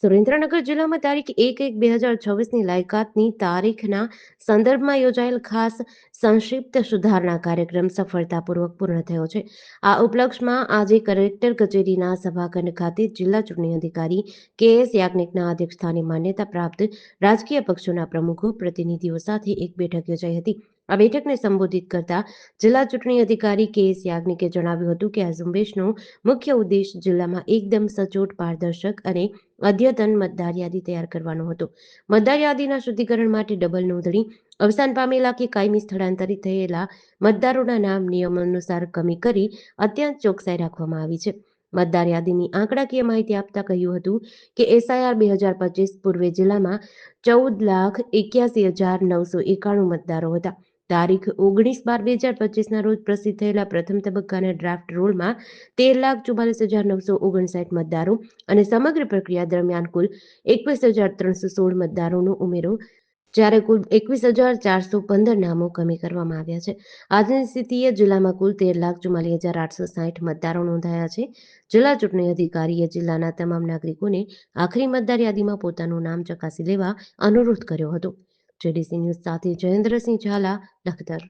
સુરેન્દ્રનગર જિલ્લામાં તારીખ 1/1/2026ની લાયકાતની તારીખના સંદર્ભમાં યોજાયેલ ખાસ સંક્ષિપ્ત સુધારણા કાર્યક્રમ સફળતાપૂર્વક પૂર્ણ થયો છે. આ ઉપલક્ષમાં આજે કલેક્ટર કચેરીના સભાખંડ ખાતે જિલ્લા ચૂંટણી અધિકારી કે.એસ. યાજ્ઞિકના અધ્યક્ષસ્થાને માન્યતા પ્રાપ્ત રાજકીય પક્ષોના પ્રમુખો, પ્રતિનિધિઓ સાથે એક બેઠક યોજાઈ હતી. આ બેઠકને સંબોધિત કરતા જિલ્લા ચૂંટણી અધિકારી કે.એસ. યાજ્ઞિકે જણાવ્યું હતું કે આ ઝુંબેશનો મુખ્ય ઉદ્દેશ જિલ્લામાં એકદમ સચોટ, પારદર્શક અને અદ્યતન મતદાર યાદી તૈયાર કરવાનો હતો. મતદાર યાદીના શુદ્ધિકરણ માટે ડબલ નોંધણી, અવસાન પામેલા કે કાયમી સ્થળાંતરિત થયેલા મતદારોના નામ નિયમ અનુસાર કમી કરી અત્યંત ચોકસાઈ રાખવામાં આવી છે. મતદાર યાદીની આંકડાકીય માહિતી આપતા કહ્યું હતું કે એસઆઈઆર 2025 પૂર્વે જિલ્લામાં 14,81,991 મતદારો હતા. તારીખ 19/12/2025ના રોજ પ્રસિદ્ધ થયેલા પ્રથમ તબક્કાના ડ્રાફ્ટ રોલમાં 13,44,959 મતદારો અને સમગ્ર પ્રક્રિયા દરમિયાન કુલ 21,316 મતદારોનો ઉમેરો, જ્યારે કુલ 21,415 નામો કમી કરવામાં આવ્યા છે. આજની સ્થિતિએ જિલ્લામાં કુલ 13,44,860 મતદારો નોંધાયા છે. જિલ્લા ચૂંટણી અધિકારીએ જિલ્લાના તમામ નાગરિકોને આખરી મતદાર યાદીમાં પોતાનું નામ ચકાસી લેવા અનુરોધ કર્યો હતો. જેડીસી ન્યૂઝ સાથે જયેન્દ્રસિંહ ઝાલા, લખતર.